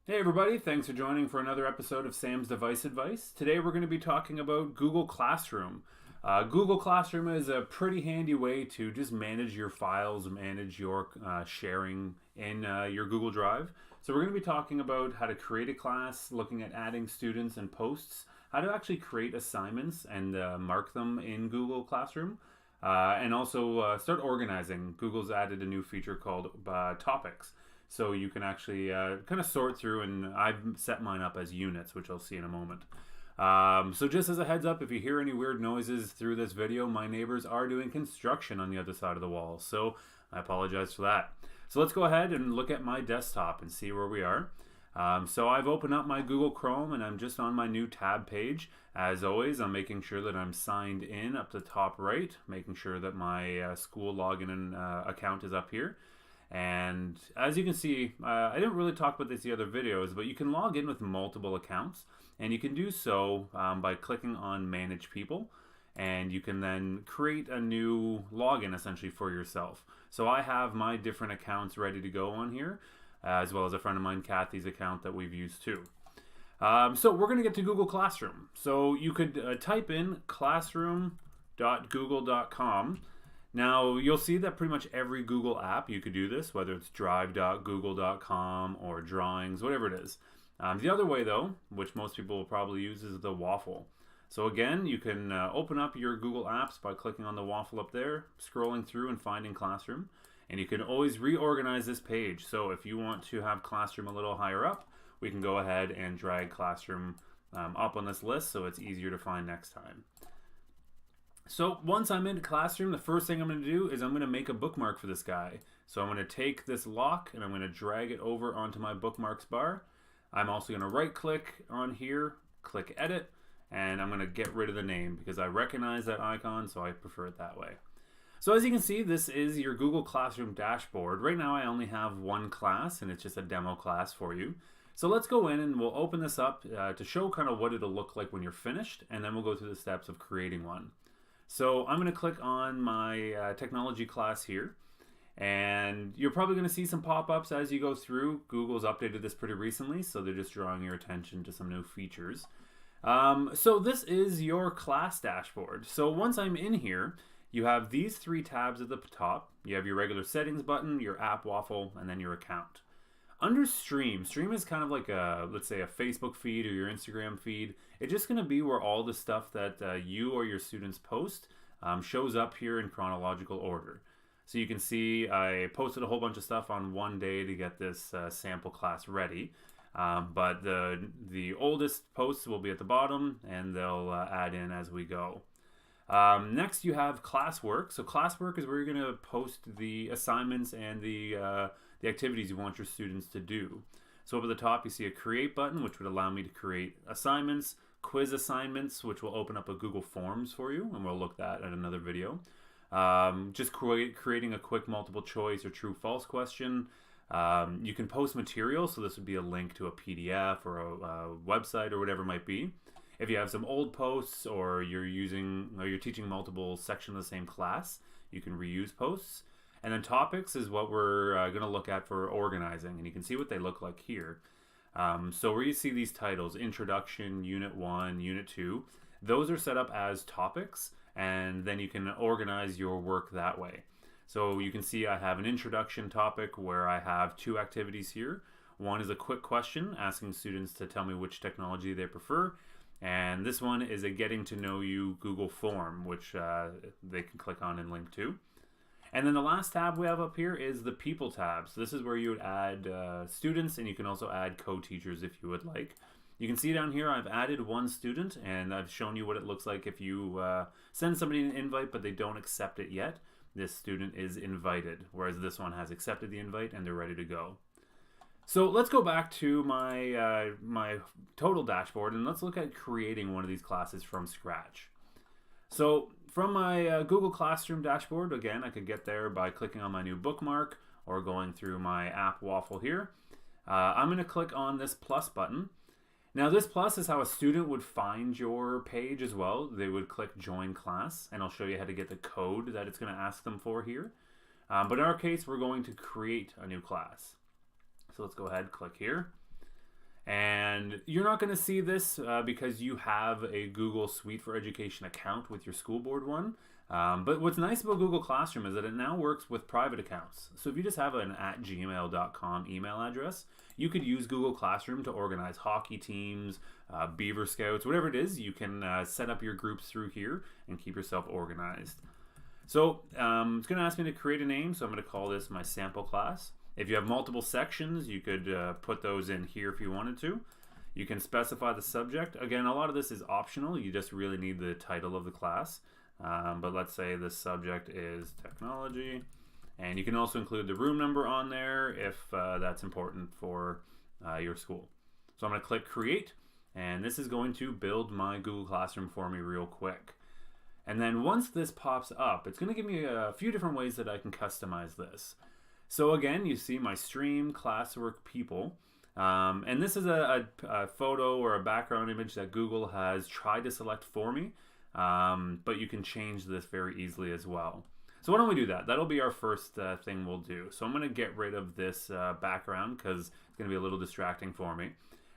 Hey everybody, thanks for joining for another episode of Sam's Device Advice. Today we're going to be talking about Google Classroom. Google Classroom is a pretty handy way to just manage your files, manage your sharing in your Google Drive. So we're going to be talking about how to create a class, looking at adding students and posts, how to actually create assignments and mark them in Google Classroom, and also start organizing. Google's added a new feature called Topics. So you can actually kind of sort through, and I've set mine up as units, which I'll see in a moment. So just as a heads up, if you hear any weird noises through this video, my neighbors are doing construction on the other side of the wall. So I apologize for that. So let's go ahead and look at my desktop and see where we are. So I've opened up my Google Chrome and I'm just on my new tab page. As always, I'm making sure that I'm signed in up the top right, making sure that my school login and account is up here. And as you can see, I didn't really talk about this in the other videos, but you can log in with multiple accounts, and you can do so by clicking on Manage People, and you can then create a new login essentially for yourself. So I have my different accounts ready to go on here, as well as a friend of mine, Kathy's account that we've used too. So we're going to get to Google Classroom. So you could type in classroom.google.com. Now, you'll see that pretty much every Google app, you could do this, whether it's drive.google.com or drawings, whatever it is. The other way, though, which most people will probably use, is the waffle. So again, you can open up your Google Apps by clicking on the waffle up there, scrolling through and finding Classroom. And you can always reorganize this page. So if you want to have Classroom a little higher up, we can go ahead and drag Classroom up on this list so it's easier to find next time. So once I'm in Classroom, the first thing I'm going to do is I'm going to make a bookmark for this guy. So I'm going to take this lock and I'm going to drag it over onto my bookmarks bar. I'm also going to right click on here, click edit, and I'm going to get rid of the name because I recognize that icon, so I prefer it that way. So as you can see, this is your Google Classroom dashboard. Right now I only have one class and it's just a demo class for you. So let's go in and we'll open this up to show kind of what it'll look like when you're finished, and then we'll go through the steps of creating one. So I'm going to click on my technology class here, and you're probably going to see some pop-ups as you go through. Google's updated this pretty recently, so they're just drawing your attention to some new features. So this is your class dashboard. So once I'm in here, you have these three tabs at the top. You have your regular settings button, your app waffle, and then your account. Under Stream is kind of like let's say a Facebook feed or your Instagram feed. It's just going to be where all the stuff that you or your students post shows up here in chronological order. So you can see I posted a whole bunch of stuff on one day to get this sample class ready. But the oldest posts will be at the bottom, and they'll add in as we go. Next you have Classwork. So Classwork is where you're going to post the assignments and the activities you want your students to do. So up at the top you see a create button, which would allow me to create assignments, quiz assignments, which will open up a Google Forms for you, and we'll look at that in another video. Just creating a quick multiple choice or true false question. You can post material, so this would be a link to a PDF or a website or whatever it might be. If you have some old posts or you're teaching multiple sections of the same class, you can reuse posts. And then topics is what we're going to look at for organizing, and you can see what they look like here. So where you see these titles, Introduction, Unit 1, Unit 2, those are set up as topics, and then you can organize your work that way. So you can see I have an introduction topic where I have two activities here. One is a quick question asking students to tell me which technology they prefer. And this one is a getting to know you Google form, which they can click on and link to. And then the last tab we have up here is the People tab. So this is where you would add students, and you can also add co-teachers if you would like. You can see down here I've added one student, and I've shown you what it looks like if you send somebody an invite but they don't accept it yet. This student is invited, whereas this one has accepted the invite and they're ready to go. So let's go back to my my total dashboard, and let's look at creating one of these classes from scratch. So from my Google Classroom dashboard, again, I could get there by clicking on my new bookmark or going through my app waffle here. I'm going to click on this plus button. Now this plus is how a student would find your page as well. They would click join class, and I'll show you how to get the code that it's going to ask them for here. But in our case, we're going to create a new class. So let's go ahead, click here. And you're not going to see this because you have a Google Suite for Education account with your school board one. But what's nice about Google Classroom is that it now works with private accounts. So if you just have an @gmail.com email address, you could use Google Classroom to organize hockey teams, Beaver Scouts, whatever it is. You can set up your groups through here and keep yourself organized. So it's going to ask me to create a name, so I'm going to call this my sample class. If you have multiple sections, you could put those in here if you wanted to. You can specify the subject. Again, a lot of this is optional. You just really need the title of the class. But let's say the subject is technology. And you can also include the room number on there if that's important for your school. So I'm going to click Create, and this is going to build my Google Classroom for me real quick. And then once this pops up, it's going to give me a few different ways that I can customize this. So again, you see my stream, Classwork, people. And this is a photo or a background image that Google has tried to select for me. But you can change this very easily as well. So why don't we do that? That'll be our first thing we'll do. So I'm going to get rid of this background because it's going to be a little distracting for me.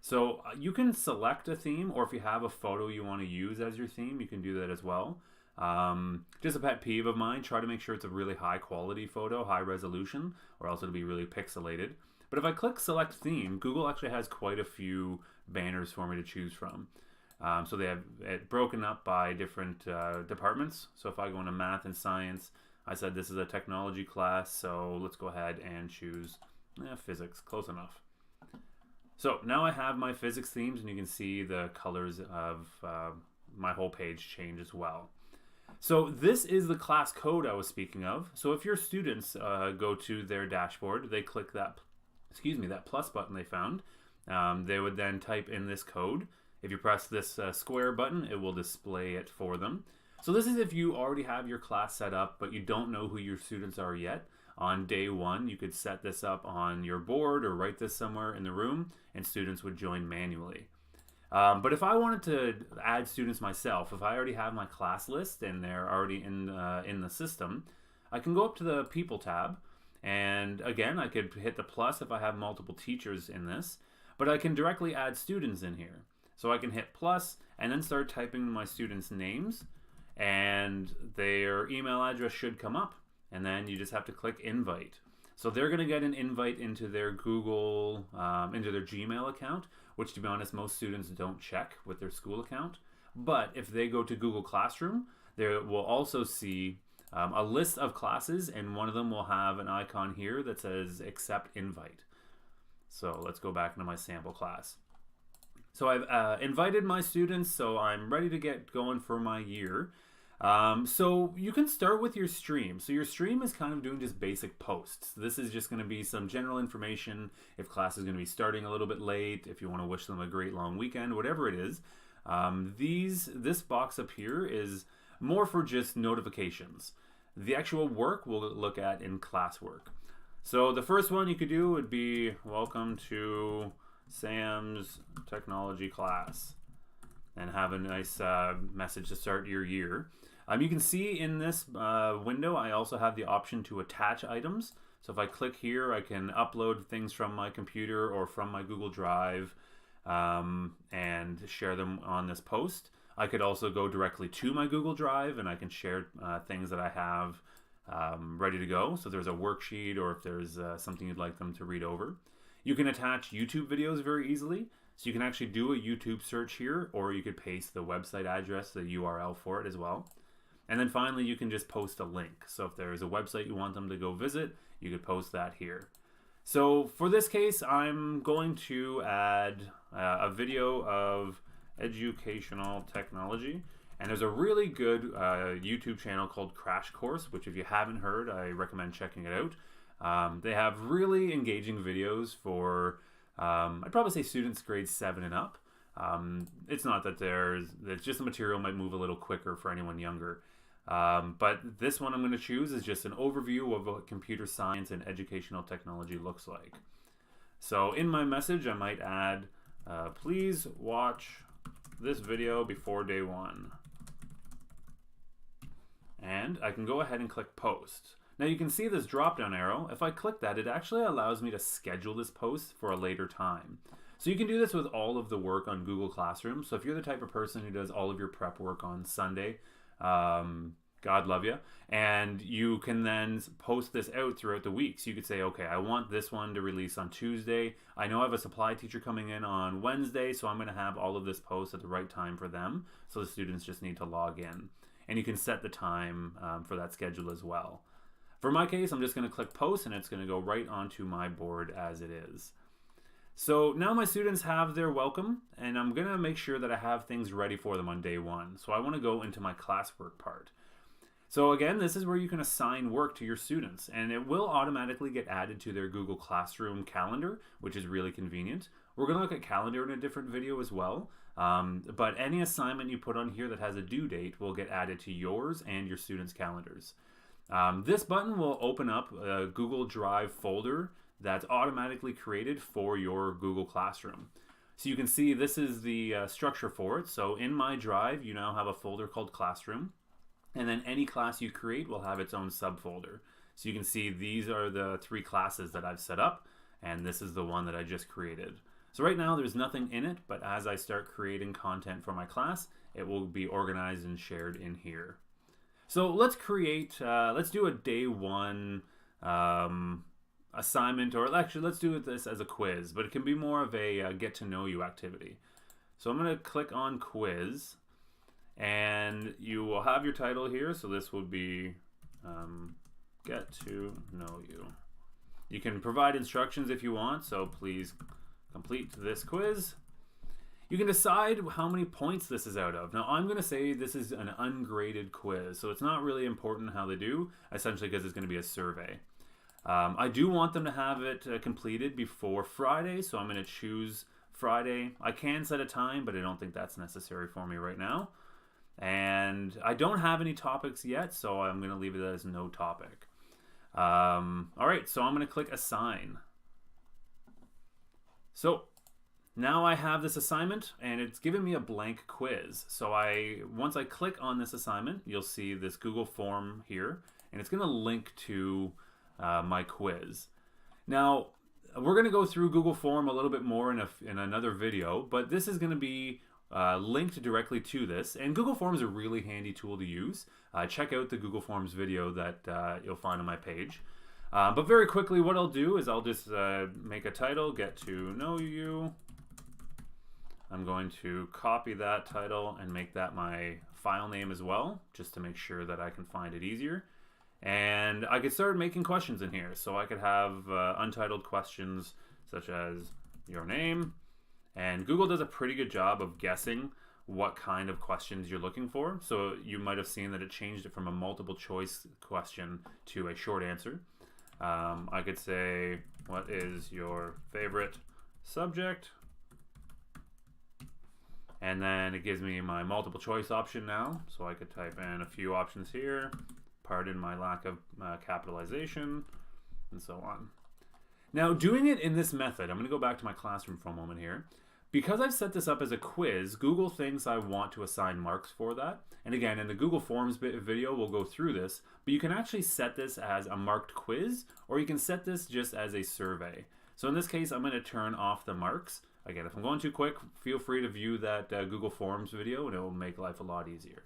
So you can select a theme, or if you have a photo you want to use as your theme, you can do that as well. Just a pet peeve of mine, try to make sure it's a really high quality photo, high resolution, or else it'll be really pixelated. But if I click select theme, Google actually has quite a few banners for me to choose from. So they have it broken up by different departments. So if I go into math and science, I said this is a technology class, so let's go ahead and choose physics, close enough. So now I have my physics themes, and you can see the colors of my whole page change as well. So this is the class code I was speaking of. So if your students go to their dashboard, they click that, that plus button they found, they would then type in this code. If you press this square button, it will display it for them. So this is if you already have your class set up, but you don't know who your students are yet. On day one, you could set this up on your board or write this somewhere in the room, and students would join manually. But if I wanted to add students myself, if I already have my class list and they're already in the system, I can go up to the People tab, and again, I could hit the plus if I have multiple teachers in this, but I can directly add students in here. So I can hit plus and then start typing my students' names, and their email address should come up, and then you just have to click invite. So they're going to get an invite into their Google, into their Gmail account, which to be honest, most students don't check with their school account. But if they go to Google Classroom, they will also see a list of classes, and one of them will have an icon here that says accept invite. So let's go back into my sample class. So I've invited my students, so I'm ready to get going for my year. So you can start with your stream. So your stream is kind of doing just basic posts. This is just going to be some general information if class is going to be starting a little bit late, if you want to wish them a great long weekend, whatever it is. This box up here is more for just notifications. The actual work we'll look at in Classwork. So the first one you could do would be welcome to Sam's technology class, and have a nice message to start your year. You can see in this window I also have the option to attach items. So if I click here, I can upload things from my computer or from my Google Drive and share them on this post. I could also go directly to my Google Drive and I can share things that I have ready to go. So there's a worksheet, or if there's something you'd like them to read over. You can attach YouTube videos very easily. So you can actually do a YouTube search here, or you could paste the website address, the URL for it as well. And then finally, you can just post a link. So if there's a website you want them to go visit, you could post that here. So for this case, I'm going to add a video of educational technology. And there's a really good YouTube channel called Crash Course, which if you haven't heard, I recommend checking it out. They have really engaging videos for, I'd probably say students grades 7 and up. It's not that it's just the material might move a little quicker for anyone younger. But this one I'm going to choose is just an overview of what computer science and educational technology looks like. So in my message, I might add, please watch this video before day 1. And I can go ahead and click post. Now you can see this drop down arrow. If I click that, it actually allows me to schedule this post for a later time. So you can do this with all of the work on Google Classroom. So if you're the type of person who does all of your prep work on Sunday, God love you, and you can then post this out throughout the week. So you could say, okay, I want this one to release on Tuesday. I know I have a supply teacher coming in on Wednesday, so I'm going to have all of this post at the right time for them. So the students just need to log in. And you can set the time for that schedule as well. For my case, I'm just going to click post, and it's going to go right onto my board as it is. So now my students have their welcome, and I'm going to make sure that I have things ready for them on day one. So I want to go into my classwork part. So again, this is where you can assign work to your students, and it will automatically get added to their Google Classroom calendar, which is really convenient. We're going to look at calendar in a different video as well, but any assignment you put on here that has a due date will get added to yours and your students' calendars. This button will open up a Google Drive folder that's automatically created for your Google Classroom. So you can see this is the structure for it. So in my Drive, you now have a folder called Classroom. And then any class you create will have its own subfolder. So you can see these are the 3 classes that I've set up, and this is the one that I just created. So right now there's nothing in it, but as I start creating content for my class, it will be organized and shared in here. So let's do a day 1 assignment, or actually let's do this as a quiz, but it can be more of a get to know you activity. So I'm going to click on quiz. And you will have your title here, so this would be get to know you. You can provide instructions if you want, so please complete this quiz. You can decide how many points this is out of. Now I'm going to say this is an ungraded quiz, so it's not really important how they do, essentially because it's going to be a survey. I do want them to have it completed before Friday, so I'm going to choose Friday. I can set a time, but I don't think that's necessary for me right now. And I don't have any topics yet, so I'm going to leave it as no topic. All right, so I'm going to click assign. So now I have this assignment, and it's giving me a blank quiz. So once I click on this assignment, you'll see this Google form here, and it's going to link to my quiz. Now, we're going to go through Google Form a little bit more in another video, but this is going to be linked directly to this, and Google Forms is a really handy tool to use. Check out the Google Forms video that you'll find on my page. But very quickly, what I'll do is I'll just make a title, get to know you. I'm going to copy that title and make that my file name as well, just to make sure that I can find it easier. And I could start making questions in here. So I could have untitled questions such as your name. And Google does a pretty good job of guessing what kind of questions you're looking for. So you might have seen that it changed it from a multiple choice question to a short answer. I could say, what is your favorite subject? And then it gives me my multiple choice option now. So I could type in a few options here. Pardon my lack of capitalization, and so on. Now, doing it in this method, I'm going to go back to my classroom for a moment here. Because I've set this up as a quiz, Google thinks I want to assign marks for that. And again, in the Google Forms video, we'll go through this, but you can actually set this as a marked quiz, or you can set this just as a survey. So in this case, I'm going to turn off the marks. Again, if I'm going too quick, feel free to view that Google Forms video, and it will make life a lot easier.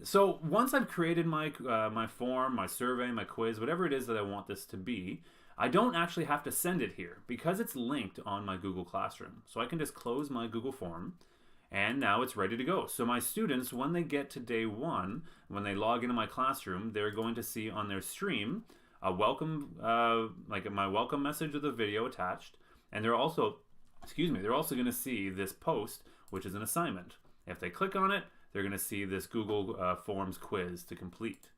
So once I've created my my form, my survey, my quiz, whatever it is that I want this to be, I don't actually have to send it here because it's linked on my Google Classroom. So I can just close my Google form, and now it's ready to go. So my students, when they get to day 1, when they log into my classroom, they're going to see on their stream a welcome, like my welcome message with a video attached, and they're also, they're also going to see this post, which is an assignment. If they click on it, they're going to see this Google Forms quiz to complete.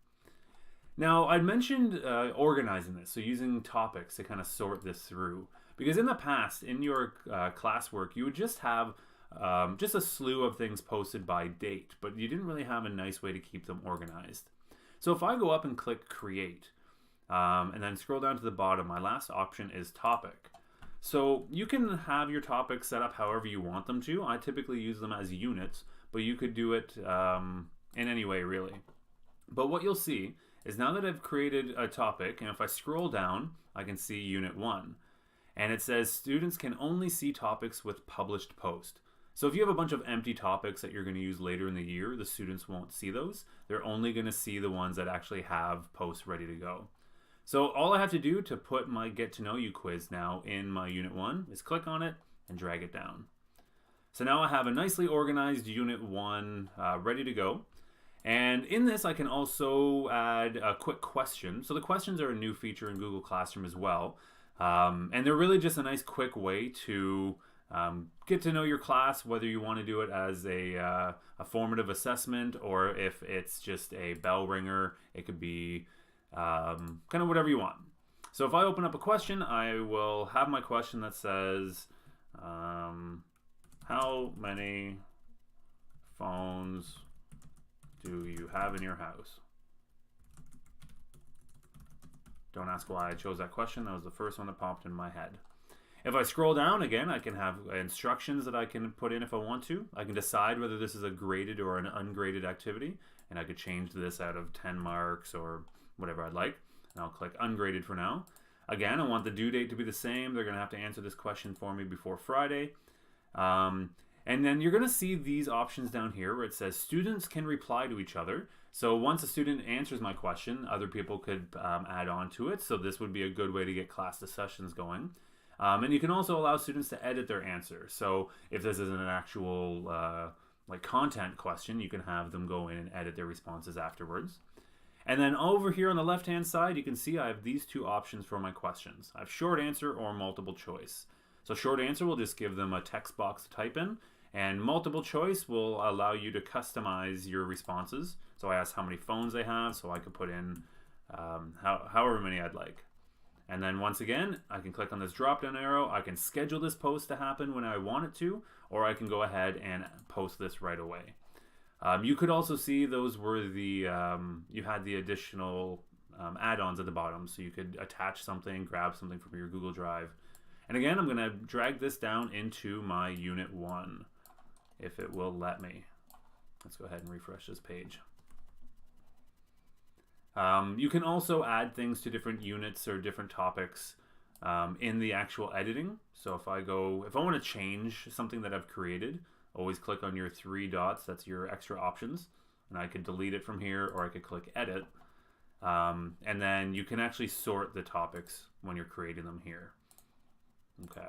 Now, I mentioned organizing this, so using topics to kind of sort this through. Because in the past, in your classwork, you would just have just a slew of things posted by date, but you didn't really have a nice way to keep them organized. So if I go up and click Create, and then scroll down to the bottom, my last option is Topic. So you can have your topics set up however you want them to. I typically use them as units, but you could do it in any way, really. But what you'll see is now that I've created a topic, and if I scroll down, I can see Unit 1. And it says students can only see topics with published post. So if you have a bunch of empty topics that you're going to use later in the year, the students won't see those. They're only going to see the ones that actually have posts ready to go. So all I have to do to put my Get to Know You quiz now in my Unit 1 is click on it and drag it down. So now I have a nicely organized Unit 1 ready to go. And in this, I can also add a quick question. So the questions are a new feature in Google Classroom as well. And they're really just a nice quick way to get to know your class, whether you want to do it as a formative assessment or if it's just a bell ringer. It could be kind of whatever you want. So if I open up a question, I will have my question that says, how many phones do you have in your house? Don't ask why I chose that question. That was the first one that popped in my head. If I scroll down again, I can have instructions that I can put in if I want to. I can decide whether this is a graded or an ungraded activity, and I could change this out of 10 marks or whatever I'd like. And I'll click ungraded for now. Again, I want the due date to be the same. They're going to have to answer this question for me before Friday. And then you're going to see these options down here where it says students can reply to each other. So once a student answers my question, other people could add on to it. So this would be a good way to get class discussions going. And you can also allow students to edit their answer. So if this isn't an actual like content question, you can have them go in and edit their responses afterwards. And then over here on the left hand side, you can see I have these two options for my questions. I have short answer or multiple choice. So short answer will just give them a text box to type in, and multiple choice will allow you to customize your responses. So I asked how many phones they have, so I could put in however many I'd like. And then once again, I can click on this drop down arrow. I can schedule this post to happen when I want it to, or I can go ahead and post this right away. You could also see those were the, you had the additional add-ons at the bottom. So you could attach something, grab something from your Google Drive. And again, I'm going to drag this down into my Unit 1, if it will let me. Let's go ahead and refresh this page. You can also add things to different units or different topics in the actual editing. So if I want to change something that I've created, always click on your three dots. That's your extra options. And I could delete it from here, or I could click edit. And then you can actually sort the topics when you're creating them here. Okay.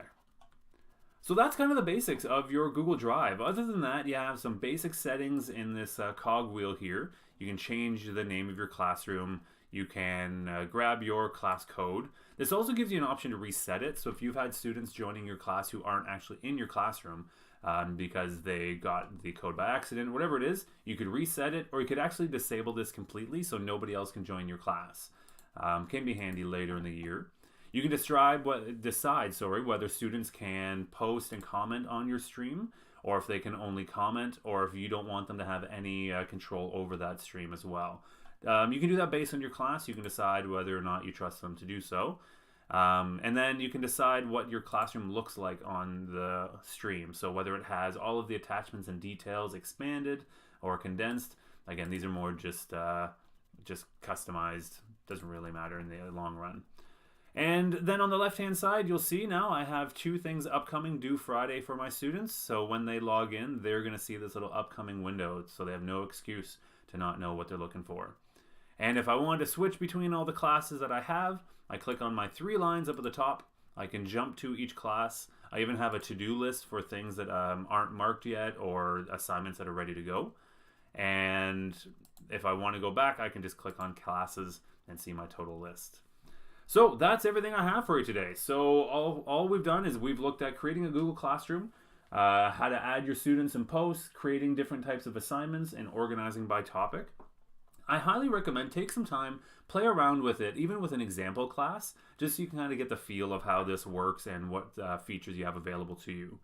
So that's kind of the basics of your Google Drive. Other than that, you have some basic settings in this cog wheel here. You can change the name of your classroom. You can grab your class code. This also gives you an option to reset it. So if you've had students joining your class who aren't actually in your classroom because they got the code by accident, whatever it is, you could reset it, or you could actually disable this completely so nobody else can join your class. Can be handy later in the year. You can decide whether students can post and comment on your stream, or if they can only comment, or if you don't want them to have any control over that stream as well. You can do that based on your class. You can decide whether or not you trust them to do so. And then you can decide what your classroom looks like on the stream. So whether it has all of the attachments and details expanded or condensed. Again, these are more just customized. Doesn't really matter in the long run. And then on the left-hand side, you'll see now I have two things upcoming due Friday for my students. So when they log in, they're going to see this little upcoming window. So they have no excuse to not know what they're looking for. And if I wanted to switch between all the classes that I have, I click on my three lines up at the top. I can jump to each class. I even have a to-do list for things that aren't marked yet or assignments that are ready to go. And if I want to go back, I can just click on classes and see my total list. So that's everything I have for you today. So all we've done is we've looked at creating a Google Classroom, how to add your students and posts, creating different types of assignments, and organizing by topic. I highly recommend take some time, play around with it, even with an example class, just so you can kind of get the feel of how this works and what features you have available to you.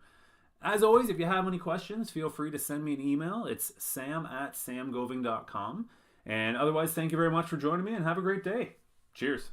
As always, if you have any questions, feel free to send me an email. It's sam@samgoving.com. And otherwise, thank you very much for joining me and have a great day. Cheers.